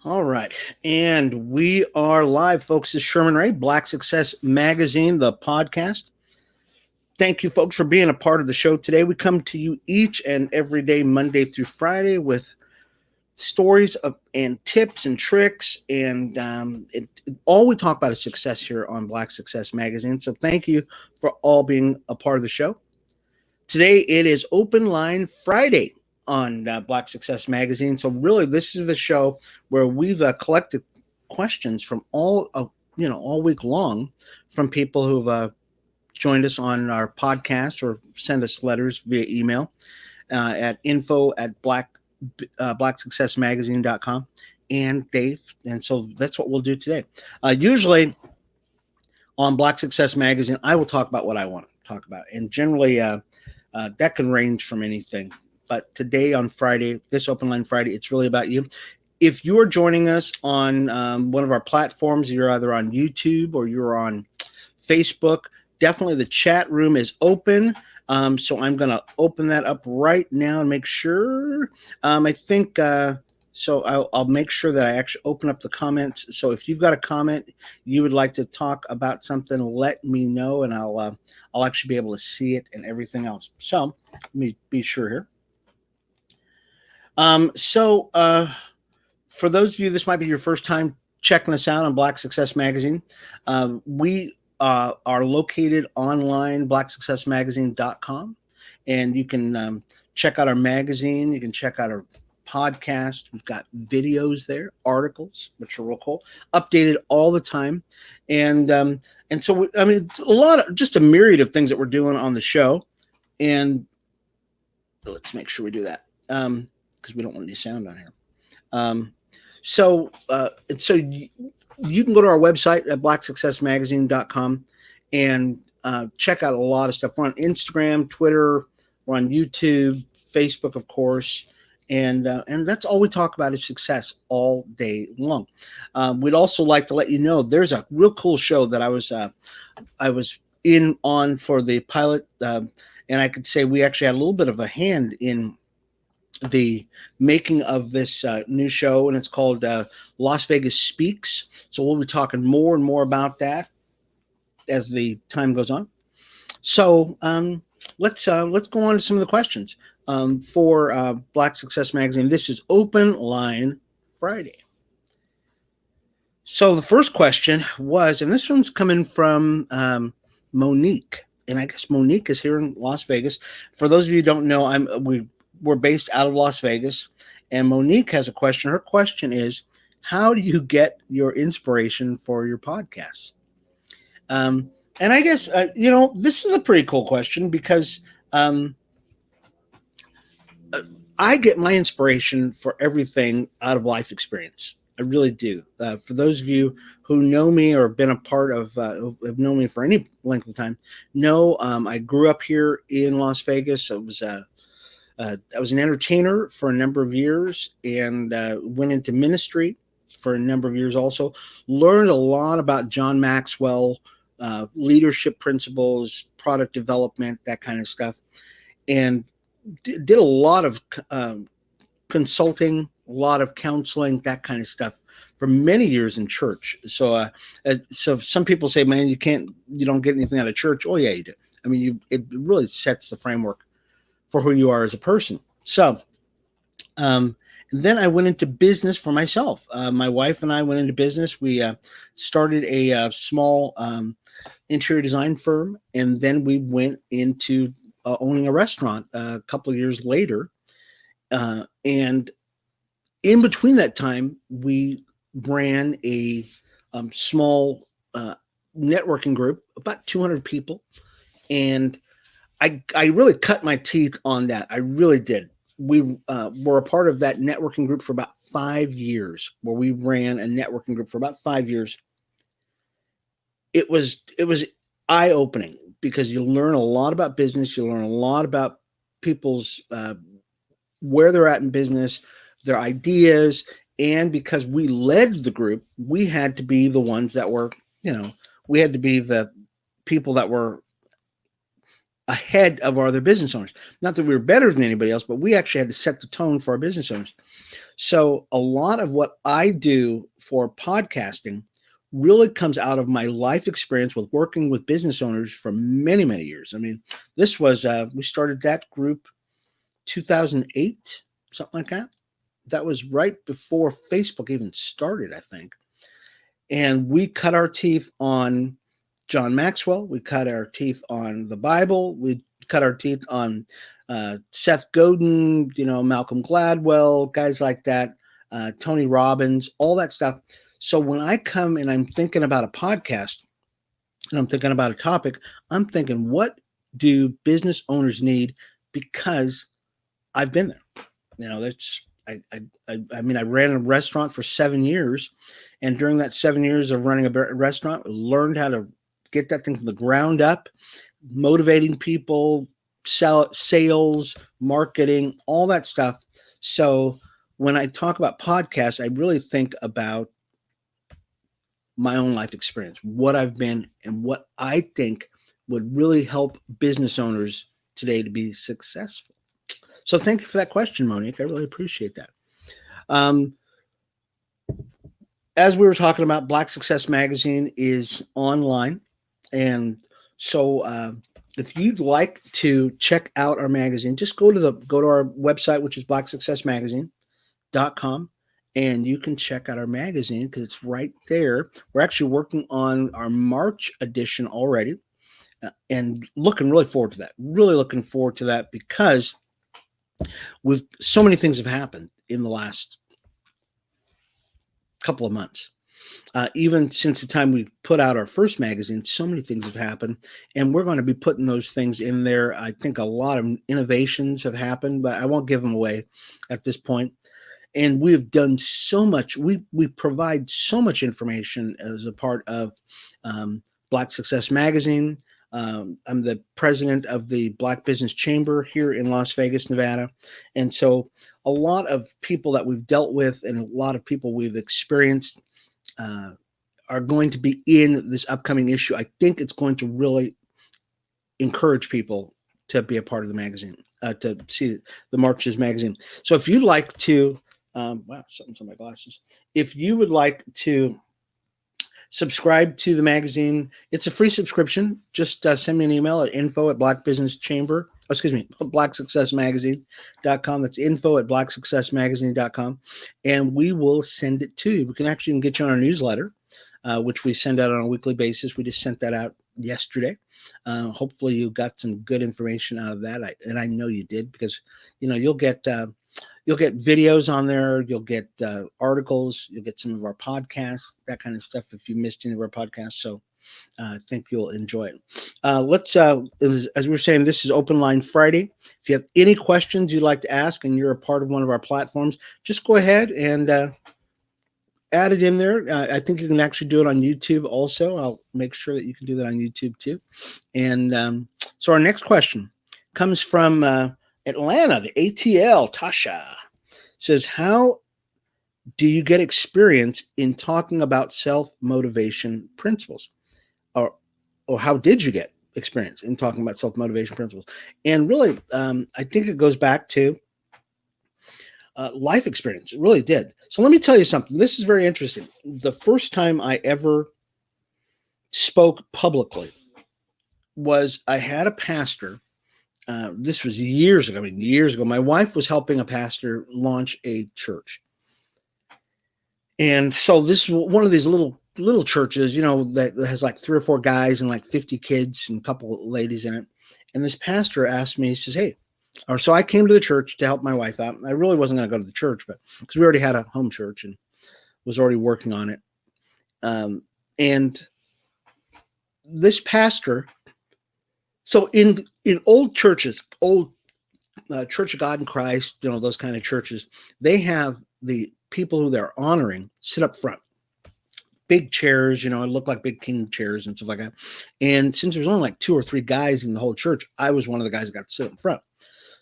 All right. And we are live, folks. This is Sherman Ray, Black Success Magazine, the podcast. Thank you, folks, for being a part of the show today. We come to you each and every day, Monday through Friday, with stories and tips and tricks. And all we talk about is success here on Black Success Magazine. So thank you for all being a part of the show. Today, it is Open Line Friday on Black Success Magazine. So really, this is the show where we've collected questions from all week long from people who've joined us on our podcast or send us letters via email at info@blacksuccessmagazine.com. And so that's what we'll do today. Usually on Black Success Magazine, I will talk about what I want to talk about, and generally that can range from anything. But today on Friday, this Open Line Friday, it's really about you. If you are joining us on one of our platforms, you're either on YouTube or you're on Facebook, definitely the chat room is open. So I'm going to open that up right now and make sure. I think so. I'll make sure that I actually open up the comments. So if you've got a comment you would like to talk about something, let me know, and I'll actually be able to see it and everything else. So let me be sure here. For those of you, this might be your first time checking us out on Black Success Magazine. We are located online, blacksuccessmagazine.com, and you can check out our magazine. You can check out our podcast. We've got videos there, articles, which are real cool, updated all the time. And so, just a myriad of things that we're doing on the show. And let's make sure we do that because we don't want any sound on here. So you can go to our website at blacksuccessmagazine.com and check out a lot of stuff. We're on Instagram, Twitter, we're on YouTube, Facebook, of course. And that's all we talk about is success all day long. We'd also like to let you know there's a real cool show that I was on for the pilot, and I could say we actually had a little bit of a hand in the making of this new show, and it's called Las Vegas Speaks. So we'll be talking more and more about that as the time goes on. So let's go on to some of the questions for Black Success Magazine. This is Open Line Friday. So the first question was, and this one's coming from Monique, and I guess Monique is here in Las Vegas. For those of you who don't know, we're based out of Las Vegas, and Monique has a question. Her question is, how do you get your inspiration for your podcasts? And I guess, this is a pretty cool question because I get my inspiration for everything out of life experience. I really do. For those of you who know me or have been a part of, have known me for any length of time, know I grew up here in Las Vegas. I was an entertainer for a number of years and went into ministry for a number of years also. Learned a lot about John Maxwell, leadership principles, product development, that kind of stuff. And did a lot of consulting, a lot of counseling, that kind of stuff for many years in church. So some people say, man, you don't get anything out of church. Oh yeah, you do. I mean, it really sets the framework for who you are as a person. So then I went into business for myself. My wife and I went into business. We started a small interior design firm, and then we went into owning a restaurant a couple of years later. And in between that time, we ran a small networking group, about 200 people. And I really cut my teeth on that. I really did. We were a part of that networking group for about 5 years, where we ran a networking group for about 5 years. It was eye-opening because you learn a lot about business. You learn a lot about people's where they're at in business, their ideas, and because we led the group, we had to be the ones that were, we had to be the people that were ahead of our other business owners. Not that we were better than anybody else, but we actually had to set the tone for our business owners. So a lot of what I do for podcasting really comes out of my life experience with working with business owners for many, many years. I mean, this was, we started that group 2008, something like that. That was right before Facebook even started, I think. And we cut our teeth on John Maxwell. We cut our teeth on the Bible. We cut our teeth on Seth Godin, Malcolm Gladwell, guys like that, Tony Robbins, all that stuff. So when I come and I'm thinking about a podcast and I'm thinking about a topic, I'm thinking, what do business owners need? Because I've been there. That's I mean, I ran a restaurant for 7 years, and during that 7 years of running a restaurant, I learned how to get that thing from the ground up, motivating people, sales, marketing, all that stuff. So when I talk about podcasts, I really think about my own life experience, what I've been, and what I think would really help business owners today to be successful. So thank you for that question, Monique. I really appreciate that. As we were talking about, Black Success Magazine is online. And so if you'd like to check out our magazine, just go to our website, which is blacksuccessmagazine.com. And you can check out our magazine because it's right there. We're actually working on our March edition already and looking really forward to that. Really looking forward to that because so many things have happened in the last couple of months. Even since the time we put out our first magazine, so many things have happened, and we're going to be putting those things in there. I think a lot of innovations have happened, but I won't give them away at this point. And we've done so much. We provide so much information as a part of Black Success Magazine. I'm the president of the Black Business Chamber here in Las Vegas, Nevada. And so a lot of people that we've dealt with and a lot of people we've experienced are going to be in this upcoming issue. I think it's going to really encourage people to be a part of the magazine, to see the Marches magazine. So if you'd like to, wow, something's on my glasses. If you would like to subscribe to the magazine, it's a free subscription. Just send me an email at blacksuccessmagazine.com. That's info@blacksuccessmagazine.com. And we will send it to you. We can actually even get you on our newsletter, which we send out on a weekly basis. We just sent that out yesterday. Hopefully you got some good information out of that. And I know you did, because, you'll get videos on there. You'll get articles. You'll get some of our podcasts, that kind of stuff, if you missed any of our podcasts. So I think you'll enjoy it. Let's, as we were saying, this is Open Line Friday. If you have any questions you'd like to ask and you're a part of one of our platforms, just go ahead and add it in there. I think you can actually do it on YouTube also. I'll make sure that you can do that on YouTube too. And so our next question comes from Atlanta, the ATL. Tasha says, how do you get experience in talking about self-motivation principles? Or how did you get experience in talking about self-motivation principles? And really, I think it goes back to life experience. It really did. So let me tell you something. This is very interesting. The first time I ever spoke publicly was I had a pastor. This was years ago. My wife was helping a pastor launch a church. And so this is one of these little churches, that has like 3 or 4 guys and like 50 kids and a couple of ladies in it. And this pastor asked me, he says, hey, so I came to the church to help my wife out. I really wasn't going to go to the church, but because we already had a home church and was already working on it. And this pastor, so in old churches, Church of God in Christ, those kind of churches, they have the people who they're honoring sit up front. Big chairs, it looked like big king chairs and stuff like that. And since there was only like 2 or 3 guys in the whole church, I was one of the guys that got to sit up front.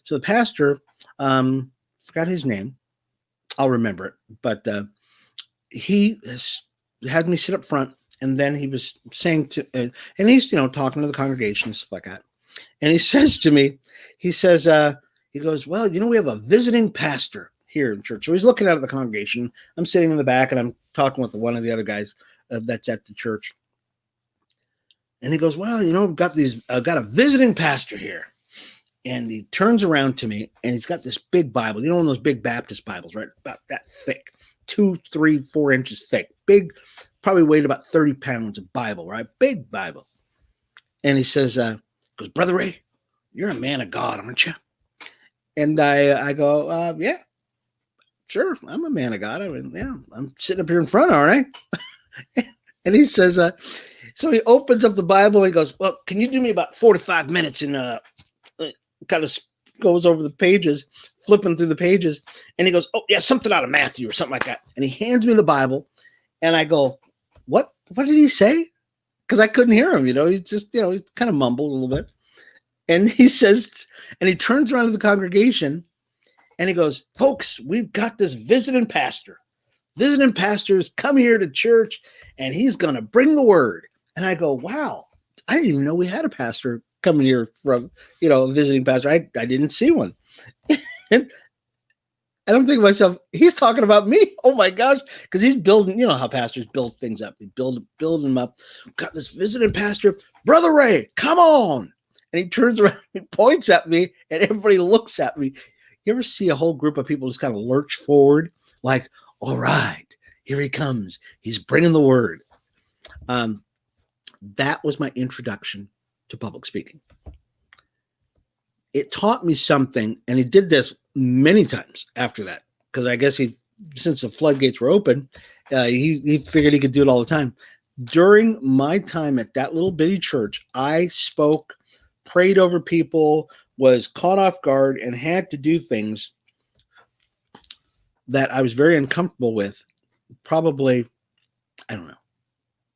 So the pastor, forgot his name. I'll remember it. But he had me sit up front. And then he was saying and he's, talking to the congregation and stuff like that. And he says to me, he says, he goes, well, we have a visiting pastor here in church. So he's looking out at the congregation. I'm sitting in the back and I'm talking with one of the other guys that's at the church. And he goes, well, we've got got a visiting pastor here. And he turns around to me and he's got this big Bible. One of those big Baptist Bibles, right? About that thick, 2, 3, 4 inches thick, big, probably weighed about 30 pounds of Bible, right? Big Bible. And he says, goes, Brother Ray, you're a man of God, aren't you? And I go, yeah, sure. I'm a man of God. I mean, yeah, I'm sitting up here in front, aren't I? And he says, so he opens up the Bible and he goes, well, can you do me about 4 to 5 minutes? And kind of goes over the pages, flipping through the pages. And he goes, oh, yeah, something out of Matthew or something like that. And he hands me the Bible. And I go, what did he say? Because I couldn't hear him, He's just, he kind of mumbled a little bit. And he says, and he turns around to the congregation and he goes, folks, we've got this visiting pastor. Visiting pastors come here to church and he's going to bring the word. And I go, wow, I didn't even know we had a pastor coming here from, a visiting pastor. I didn't see one. And I'm thinking to myself, he's talking about me. Oh my gosh. Because he's building, how pastors build things up. They build them up. Got this visiting pastor, Brother Ray, come on. And he turns around and points at me and everybody looks at me. You ever see a whole group of people just kind of lurch forward? Like, all right, here he comes. He's bringing the word. That was my introduction to public speaking. It taught me something, and he did this many times after that, because I guess since the floodgates were open, he figured he could do it all the time. During my time at that little bitty church, I spoke, prayed over people, was caught off guard, and had to do things that I was very uncomfortable with, probably,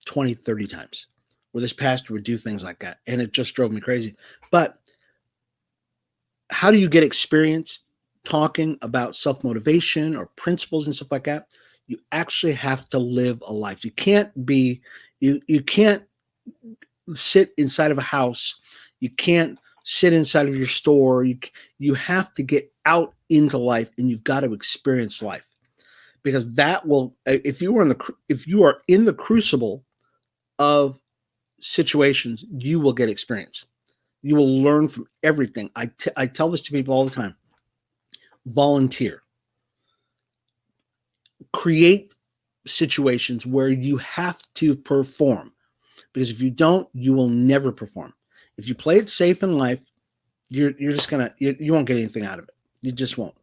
20, 30 times, where this pastor would do things like that. And it just drove me crazy. But how do you get experience talking about self-motivation or principles and stuff like that? You actually have to live a life. You can't you can't sit inside of a house. You can't sit inside of your store. You have to get out into life, and you've got to experience life, because that will, if you are in the crucible of situations, you will get experience. You will learn from everything. I tell this to people all the time. Volunteer. Create situations where you have to perform, because if you don't, you will never perform. If you play it safe in life, you're just gonna, you won't get anything out of it. You just won't.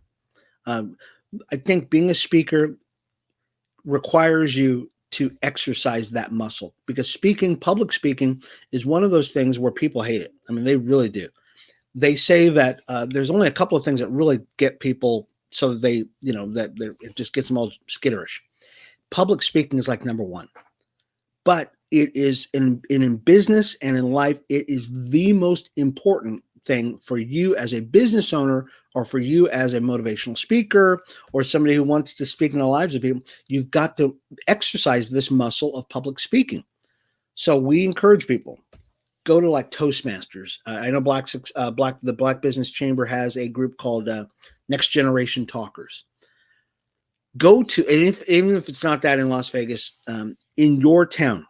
I think being a speaker requires you to exercise that muscle, because public speaking is one of those things where people hate it. I mean, they really do. They say that there's only a couple of things that really get people so that they, it just gets them all skitterish. Public speaking is like number one, but it is in business and in life, it is the most important thing for you as a business owner, or for you as a motivational speaker, or somebody who wants to speak in the lives of people. You've got to exercise this muscle of public speaking. So we encourage people, go to like Toastmasters. I know the Black Business Chamber has a group called Next Generation Talkers. Go to, and even if it's not that in Las Vegas, in your town,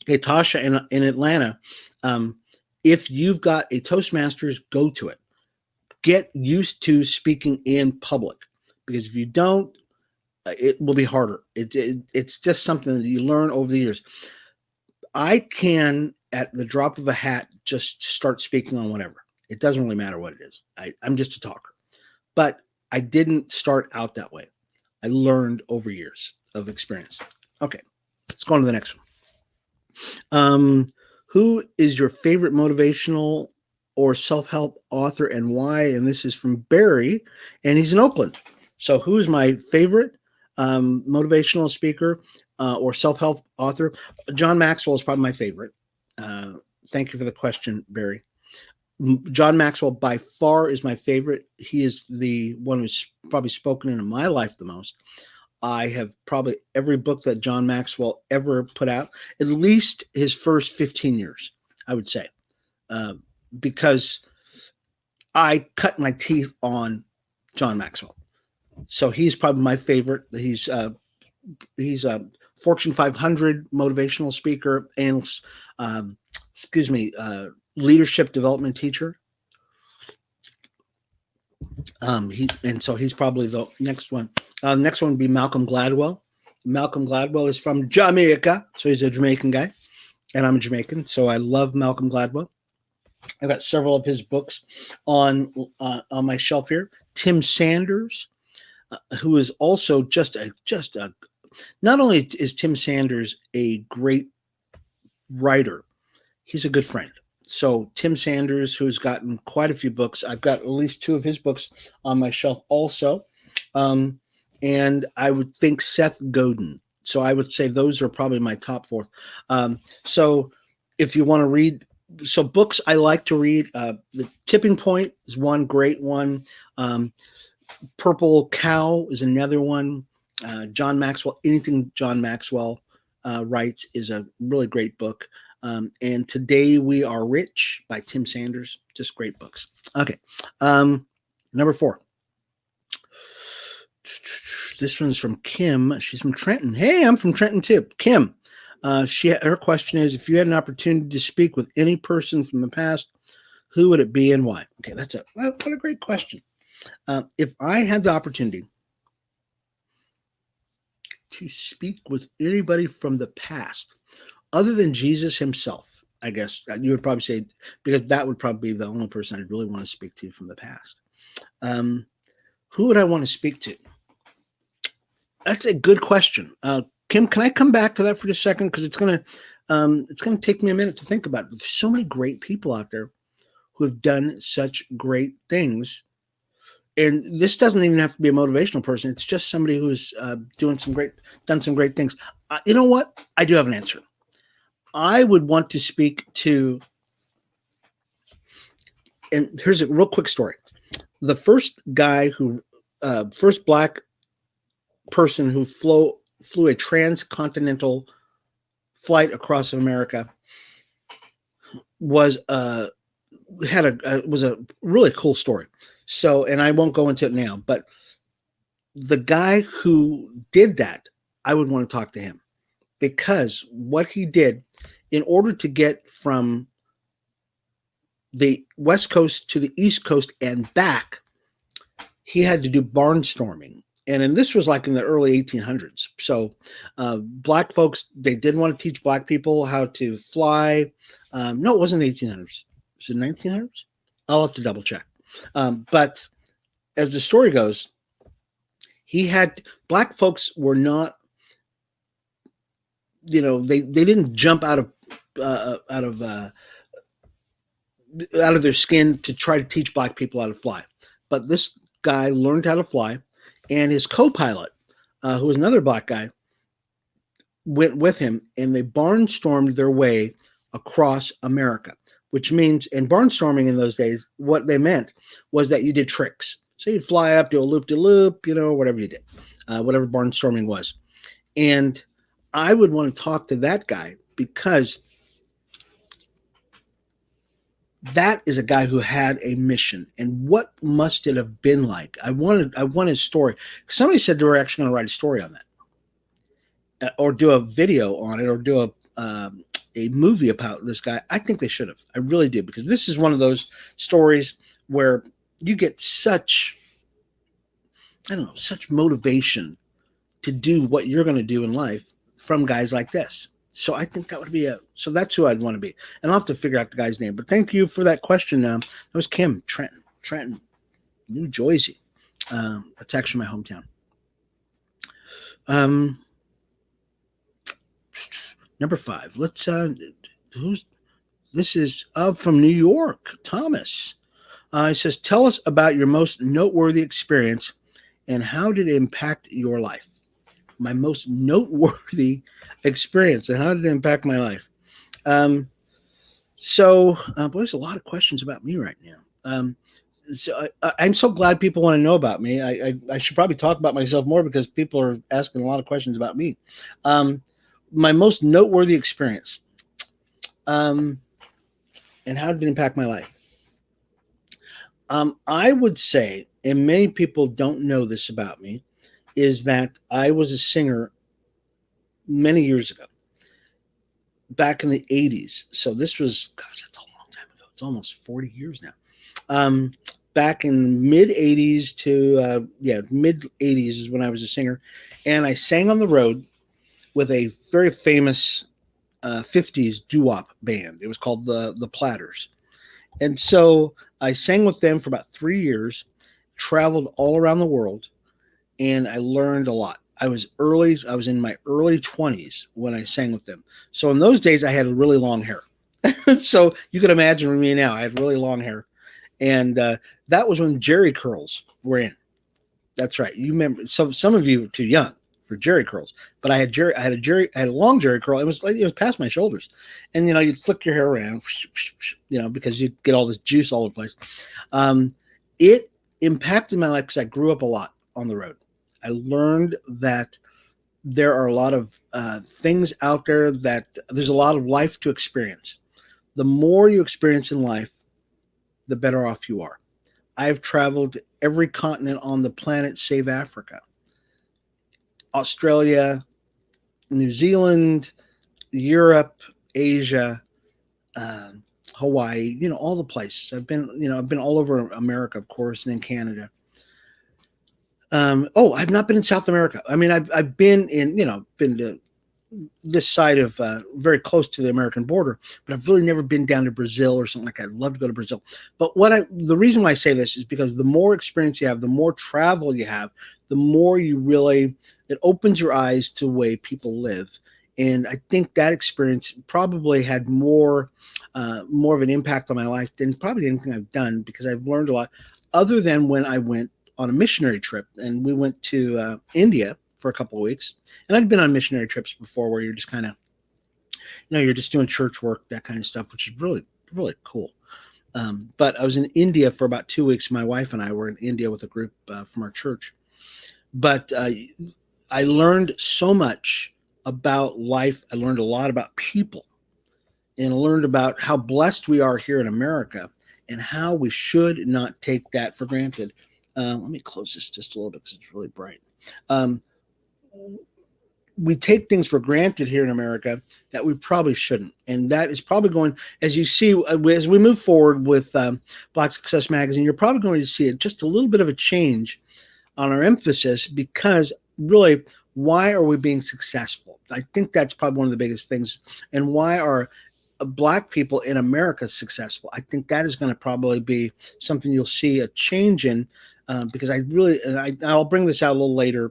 Tasha in Atlanta, if you've got a Toastmasters, go to it. Get used to speaking in public, because if you don't, it will be harder. It's just something that you learn over the years. I can, at the drop of a hat, just start speaking on whatever. It doesn't really matter what it is. I'm just a talker. But I didn't start out that way. I learned over years of experience. Okay, let's go on to the next one. Who is your favorite motivational or self-help author and why? And this is from Barry, and he's in Oakland. So who's my favorite motivational speaker or self-help author? John Maxwell is probably my favorite. Thank you for the question, Barry. John Maxwell by far is my favorite. He is the one who's probably spoken into my life the most. I have probably every book that John Maxwell ever put out, at least his first 15 years, I would say. because I cut my teeth on John Maxwell. So he's probably my favorite. He's a Fortune 500 motivational speaker and um, leadership development teacher. So he's probably the next one. Next one would be Malcolm Gladwell. Malcolm Gladwell is from Jamaica, so he's a Jamaican guy, and I'm a Jamaican, so I love Malcolm Gladwell. I've got several of his books on my shelf here. Tim Sanders, who is also just a not only is Tim Sanders a great writer, he's a good friend. So Tim Sanders, who's gotten quite a few books, I've got at least 2 of his books on my shelf also. And I would think Seth Godin. So I would say those are probably my top 4. So if you want to read, so books I like to read, The Tipping Point is one great one. Purple Cow is another one. John Maxwell, anything John Maxwell writes is a really great book. And Today We Are Rich by Tim Sanders, just great books. Okay. Number 4. This one's from Kim. She's from Trenton. Hey, I'm from Trenton too. Kim. Her question is, if you had an opportunity to speak with any person from the past, who would it be and why? Okay, what a great question. If I had the opportunity to speak with anybody from the past, other than Jesus himself, I guess you would probably say, because that would probably be the only person I'd really want to speak to from the past. Who would I want to speak to? That's a good question. Kim, can I come back to that for just a second? Because it's gonna take me a minute to think about it. There's so many great people out there who have done such great things. And this doesn't even have to be a motivational person. It's just somebody who's done some great things. You know what? I do have an answer. I would want to speak to, and here's a real quick story. The first guy first black person who flew a transcontinental flight across America was a really cool story. So, and I won't go into it now, but the guy who did that, I would want to talk to him, because what he did in order to get from the West Coast to the East Coast and back, he had to do barnstorming. And this was like in the early 1800s. So black folks, they didn't want to teach black people how to fly. No, it wasn't the 1800s. Was it 1900s? I'll have to double check. But as the story goes, black folks were not, they didn't jump out of their skin to try to teach black people how to fly. But this guy learned how to fly, and his co-pilot, who was another black guy, went with him, and they barnstormed their way across America, which means, and barnstorming in those days, what they meant was that you did tricks. So you'd fly up, do a loop-de-loop, whatever you did, whatever barnstorming was. And I would want to talk to that guy, because that is a guy who had a mission. And what must it have been like? I want his story. Somebody said they were actually going to write a story on that, or do a video on it, or do a movie about this guy. I think they should have. I really do, because this is one of those stories where you get such motivation to do what you're going to do in life from guys like this. So I think that would be so that's who I'd want to be. And I'll have to figure out the guy's name. But thank you for that question. That was Kim, Trenton, New Jersey. That's actually my hometown. Number 5. Let's this is from New York, Thomas. He says, tell us about your most noteworthy experience and how did it impact your life? My most noteworthy experience and how did it impact my life? Boy, there's a lot of questions about me right now. So I'm so glad people want to know about me. I should probably talk about myself more, because people are asking a lot of questions about me. My most noteworthy experience, and how did it impact my life? I would say, and many people don't know this about me, is that I was a singer many years ago, back in the 80s. So this was, gosh, that's a long time ago. It's almost 40 years now. Um, Back in mid 80s to, mid 80s is when I was a singer. And I sang on the road with a very famous 50s doo-wop band. It was called the Platters. And so I sang with them for about 3 years, traveled all around the world, and I learned a lot. I was in my early 20s when I sang with them. So in those days I had really long hair. So you can imagine me now. I had really long hair. And that was when Jerry curls were in. That's right. You remember, some of you were too young for Jerry curls, but I had a long Jerry curl. It was past my shoulders, and you'd flick your hair around, because you get all this juice all over the place. It impacted my life because I grew up a lot on the road. I learned that there are a lot of things out there, that there's a lot of life to experience. The more you experience in life, the better off you are. I've traveled every continent on the planet save Africa, Australia, New Zealand, Europe, Asia, Hawaii, all the places. I've been all over America, of course, and in Canada. I've not been in South America. I mean, I've been to this side of very close to the American border, but I've really never been down to Brazil or something like that. I'd love to go to Brazil. But the reason why I say this is because the more experience you have, the more travel you have, the more it opens your eyes to the way people live. And I think that experience probably had more of an impact on my life than probably anything I've done, because I've learned a lot, other than when I went on a missionary trip, and we went to India for a couple of weeks. And I've been on missionary trips before where you're just kind of, you're just doing church work, that kind of stuff, which is really, really cool. But I was in India for about 2 weeks. My wife and I were in India with a group from our church. But I learned so much about life. I learned a lot about people, and I learned about how blessed we are here in America and how we should not take that for granted. Let me close this just a little bit because it's really bright. We take things for granted here in America that we probably shouldn't. And that is probably going, as you see, as we move forward with Black Success Magazine, you're probably going to see just a little bit of a change on our emphasis, because really, why are we being successful? I think that's probably one of the biggest things. And why are Black people in America successful? I think that is going to probably be something you'll see a change in, because I'll bring this out a little later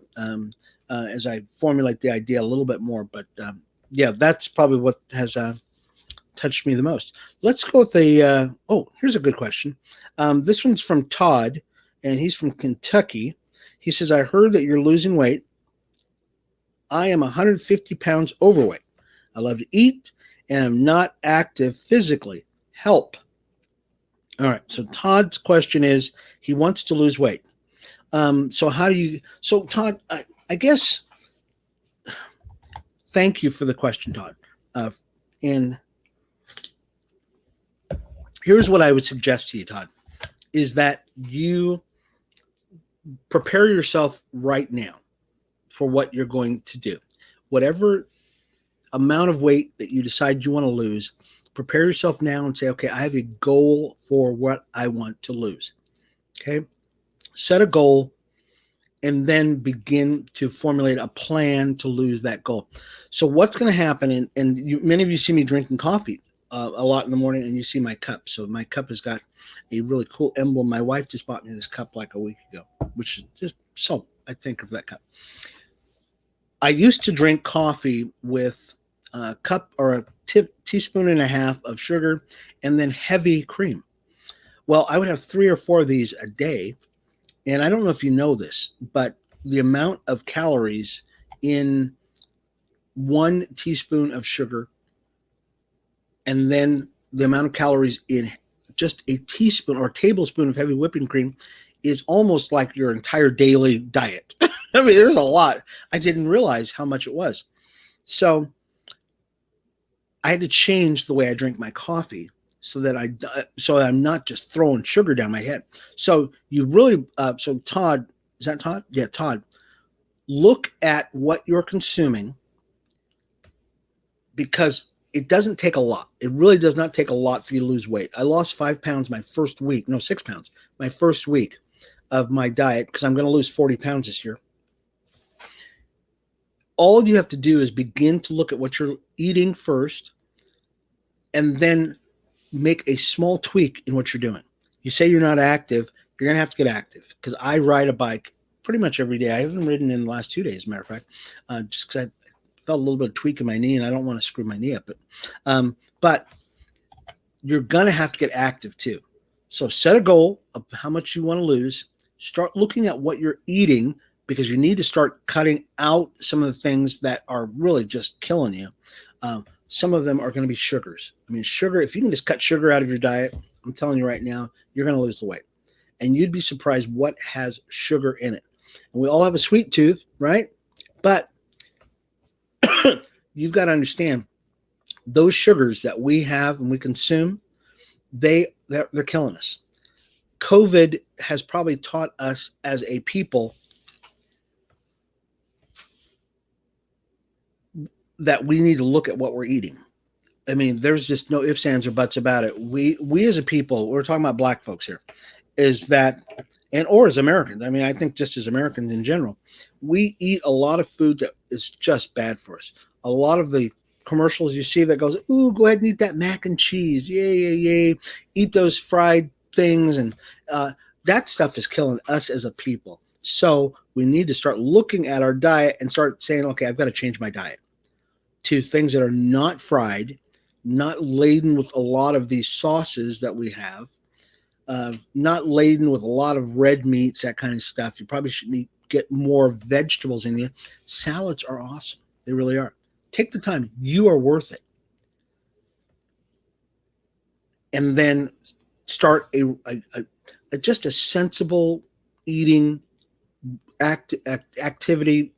as I formulate the idea a little bit more. But that's probably what has touched me the most. Let's go with here's a good question. This one's from Todd, and he's from Kentucky. He says, I heard that you're losing weight. I am 150 pounds overweight. I love to eat, and I'm not active physically. Help. All right. So Todd's question is, he wants to lose weight. So Todd, I guess, thank you for the question, Todd. And here's what I would suggest to you, Todd, is that you prepare yourself right now for what you're going to do. Whatever amount of weight that you decide you want to lose, prepare yourself now and say, okay, I have a goal for what I want to lose. Okay. Set a goal and then begin to formulate a plan to lose that goal. So what's going to happen, many of you see me drinking coffee a lot in the morning, and you see my cup. So my cup has got a really cool emblem. My wife just bought me this cup like a week ago, which is just so I think of that cup. I used to drink coffee with a cup or a teaspoon and a half of sugar and then heavy cream. Well, I would have 3 or 4 of these a day. And I don't know if you know this, but the amount of calories in 1 teaspoon of sugar, and then the amount of calories in just a teaspoon or tablespoon of heavy whipping cream is almost like your entire daily diet. I mean, there's a lot. I didn't realize how much it was. So I had to change the way I drink my coffee so that I'm not just throwing sugar down my head. So you really, so Todd, is that Todd? Yeah, Todd. Look at what you're consuming, because it doesn't take a lot. It really does not take a lot for you to lose weight. I lost 5 pounds my first week, no, 6 pounds, my first week of my diet, because I'm going to lose 40 pounds this year. All you have to do is begin to look at what you're eating first, and then make a small tweak in what you're doing. You say you're not active, you're going to have to get active, because I ride a bike pretty much every day. I haven't ridden in the last 2 days, as a matter of fact, just because I felt a little bit of tweak in my knee, and I don't want to screw my knee up. But you're going to have to get active too. So set a goal of how much you want to lose. Start looking at what you're eating, because you need to start cutting out some of the things that are really just killing you. Some of them are going to be sugars. I mean, sugar, if you can just cut sugar out of your diet, I'm telling you right now, you're going to lose the weight. And you'd be surprised what has sugar in it. And we all have a sweet tooth, right? But you've got to understand, those sugars that we have and we consume, they're killing us. COVID has probably taught us as a people that we need to look at what we're eating. I mean, there's just no ifs, ands, or buts about it. We as a people, we're talking about black folks here, is that, or as Americans, I mean, I think just as Americans in general, we eat a lot of food that is just bad for us. A lot of the commercials you see that goes, ooh, go ahead and eat that mac and cheese. Yay. Eat those fried things. And that stuff is killing us as a people. So we need to start looking at our diet and start saying, okay, I've got to change my diet to things that are not fried, not laden with a lot of these sauces that we have, not laden with a lot of red meats, that kind of stuff. You probably should get more vegetables in you. Salads are awesome. They really are. Take the time. You are worth it. And then start just a sensible eating activity,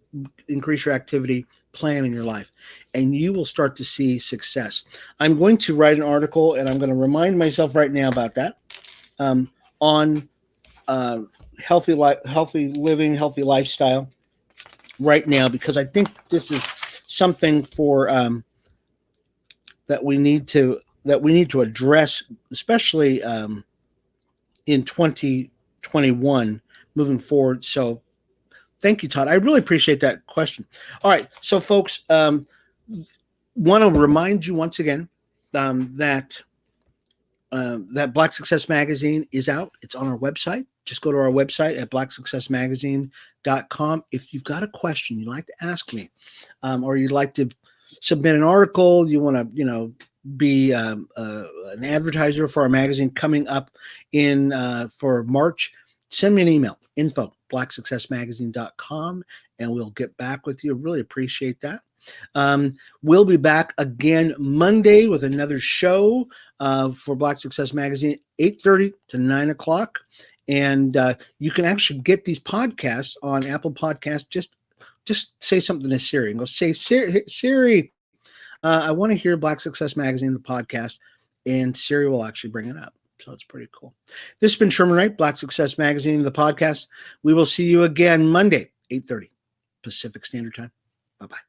increase your activity plan in your life, and you will start to see success. I'm going to write an article, and I'm going to remind myself right now about that, on healthy living, healthy lifestyle right now, because I think this is something for that we need to address, especially in 2021 moving forward. So thank you, Todd. I really appreciate that question. All right. So, folks, want to remind you once again that Black Success Magazine is out. It's on our website. Just go to our website at blacksuccessmagazine.com. If you've got a question you'd like to ask me, or you'd like to submit an article, you want to, be an advertiser for our magazine coming up in for March, send me an email, info@blacksuccessmagazine.com, and we'll get back with you. Really appreciate that. We'll be back again Monday with another show for Black Success Magazine, 8:30 to 9 o'clock. And you can actually get these podcasts on Apple Podcasts. Just say something to Siri and go, say, Siri, I want to hear Black Success Magazine, the podcast, and Siri will actually bring it up. So it's pretty cool. This has been Sherman Wright, Black Success Magazine, the podcast. We will see you again Monday, 8:30 Pacific Standard Time. Bye-bye.